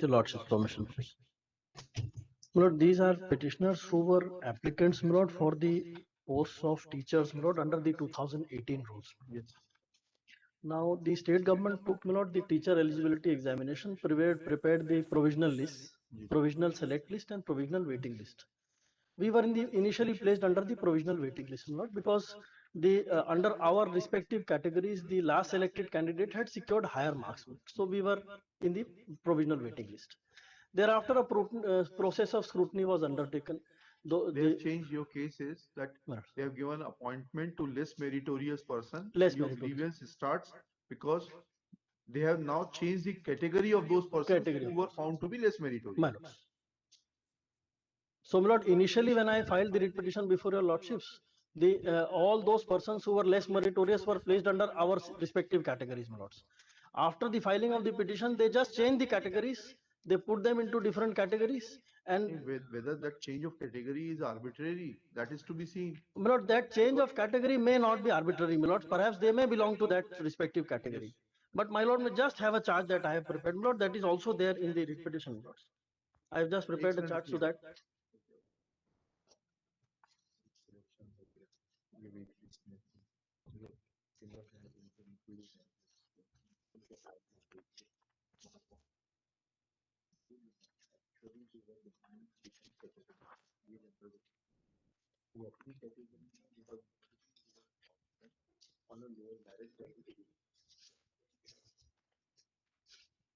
the Lordship's permission. My lord, these are petitioners who were applicants, my lord, for the posts of teachers, my lord, under the 2018 rules. Yes. Now, the state government took, my lord, the teacher eligibility examination, prepared the provisional list, provisional select list, and provisional waiting list. We were initially placed under the provisional waiting list, my lord, because the under our respective categories, the last selected candidate had secured higher marks, so we were in the provisional waiting list. Thereafter, a process of scrutiny was undertaken. They have changed your cases that Right. they have given appointment to less meritorious person. Less Your meritorious. grievance starts because they have now changed the category of those persons Category who of were found to be less meritorious. My lord. So, my lord, initially when I filed the writ petition before your lordships, the all those persons who were less meritorious were placed under our respective categories, my lords. After the filing of the petition, they just changed the categories. They put them into different categories, and Whether that change of category is arbitrary, that is to be seen. my lord, that change of category may not be arbitrary, my lord. Perhaps they may belong to that respective category. Yes. But my lord may just have a charge that I have prepared, my lord. That is also there in the writ petition, my lords. I have just prepared a charge to that.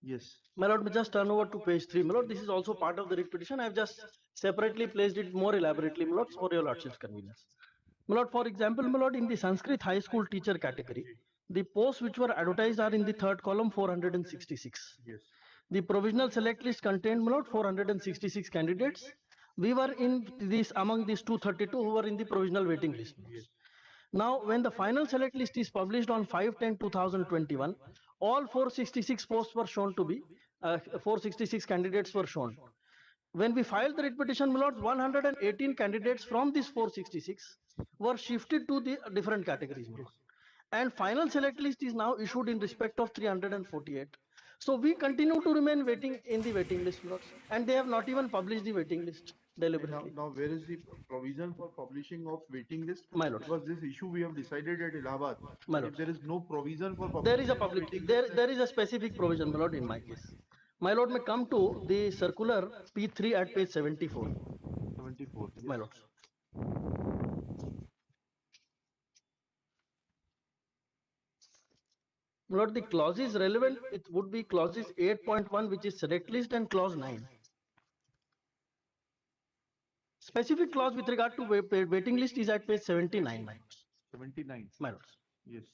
Yes. My lord, may just turn over to page 3. My lord, this is also part of the writ petition. I have just separately placed it more elaborately, my lord, for your lordship's convenience. My lord, for example, my lord, in the Sanskrit high school teacher category, the posts which were advertised are in the third column, 466. Yes. The provisional select list contained, my lord, 466 candidates. We were in this among these 232 who were in the provisional waiting list. Now, when the final select list is published on 5/10/2021, all 466 posts were shown to be 466 candidates were shown. When we filed the writ petition, my lords, 118 candidates from these 466 were shifted to the different categories, my lord. And final select list is now issued in respect of 348. So we continue to remain waiting in the waiting list, my lords, and they have not even published the waiting list deliberately. Now, where is the provision for publishing of waiting list? My lord. Because this issue we have decided at Allahabad. My If lord. there is no provision for There is publication a of public, waiting list, there is a specific provision, my lord, in my case. My lord may come to the circular P3 at page 74. 74. My lords. My lord, the clauses relevant, it would be clauses 8.1, which is select list, and clause 9. Specific clause with regard to waiting list is at page 79, my lords. 79. My lords. Yes.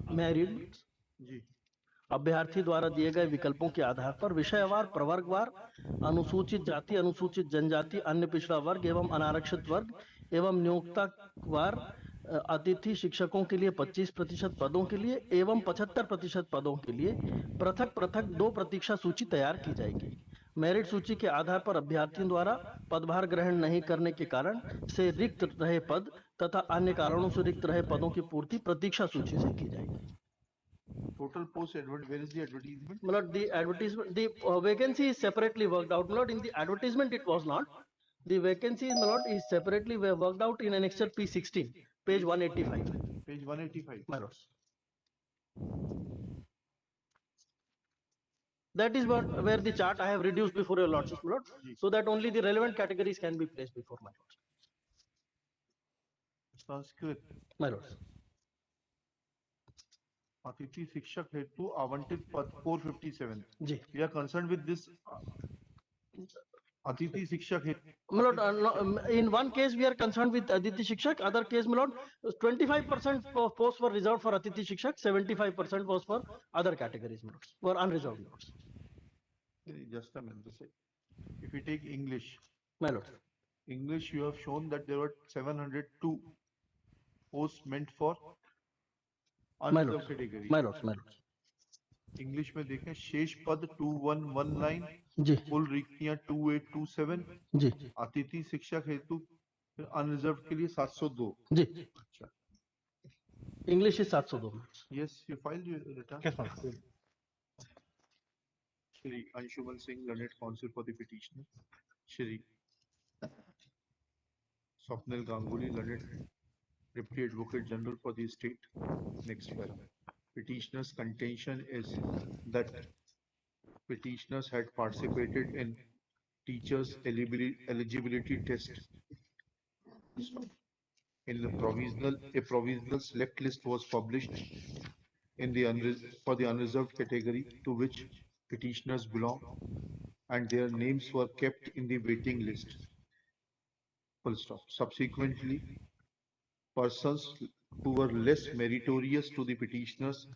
May I read? जी. अभ्यर्थी द्वारा दिए गए विकल्पों के आधार पर विषयवार, प्रवर्गवार, अनुसूचित जाति, अनुसूचित जनजाति, अन्य पिछड़ा वर्ग एवं अनारक्षित वर्ग एवं नियोक्तावार अतिथि शिक्षकों के लिए 25% पदों के लिए एवं 75% पदों के लिए पृथक पृथक 2 प्रतीक्षा सूची तैयार की जाएगी। मेरिट सूची के आधार पर अभ्यर्थियों द्वारा पदभार ग्रहण नहीं करने के कारण से रिक्त रहे पद तथा अन्य कारणों से रिक्त रहे पदों की पूर्ति प्रतीक्षा सूची से की जाएगी। Total post advert. Where is the advertisement? My lord, the advertisement, the vacancy is separately worked out. My lord, in the advertisement it was not. The vacancy, my lord, is separately worked out in annexure P16, page 185. Page 185. My lords. That is what where the chart I have reduced before your lordships, my lord, so that only the relevant categories can be placed before my lords. Sanskrit. My lords. अतिथि शिक्षक हेतु आवंटित पद 457. जी. We are concerned with this अतिथि शिक्षक हेतु. My lord, in one case we are concerned with Aditi Shikshak, other case, my lord, 25% of posts were reserved for Aditi Shikshak, 75% was for other categories, my lords, were unreserved, my lords. Just a minute. If we take English, My lord. English, you have shown that there were 702 posts meant for My unreserved lords. category. My lords, my lords. English में देखें शेष पद 2119, जी. कुल रिक्तियां 2827, जी. अतिथि शिक्षक हेतु unreserved के लिए 702. जी. अच्छा. English is 702 minutes. Yes, you filed your return. Yes, ma'am. Shri Anshuman Singh, learned counsel for the petitioner. Shri Swapnil Ganguly, learned Deputy Advocate General for the state. Next para. Petitioner's contention is that petitioners had participated in teachers' eligibility test. In a provisional select list was published in the for the unreserved category to which petitioners belong, and their names were kept in the waiting list. Full stop. Subsequently, persons who were less meritorious to the petitioners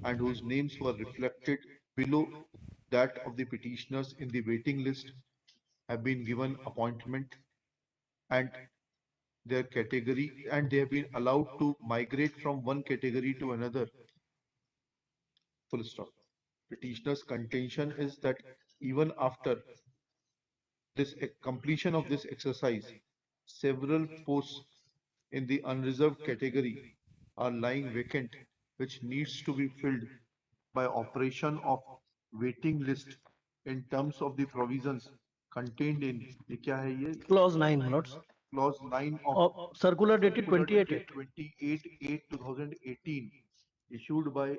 and whose names were reflected below that of the petitioners in the waiting list have been given appointment and their category, and they have been allowed to migrate from one category to another. Full stop. Petitioner's contention is that even after this completion of this exercise, several posts in the unreserved category are lying vacant, which needs to be filled by operation of waiting list in terms of the provisions contained in ये क्या है ये? Clause 9, my lords. Clause 9 of Circular dated 28/8. 28/8/2018 issued by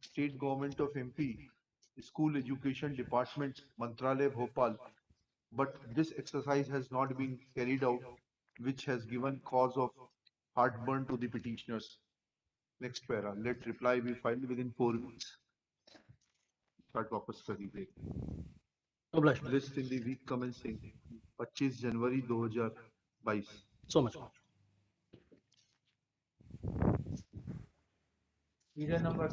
State Government of MP, School Education Department, Mantralaya, Bhopal. But this exercise has not been carried out, which has given cause of heartburn to the petitioners. Next para. Let reply be filed within 4 weeks. Start वापस कर दीजिए. Obliged. List in the week commencing 25 January 2022. So much. Serial number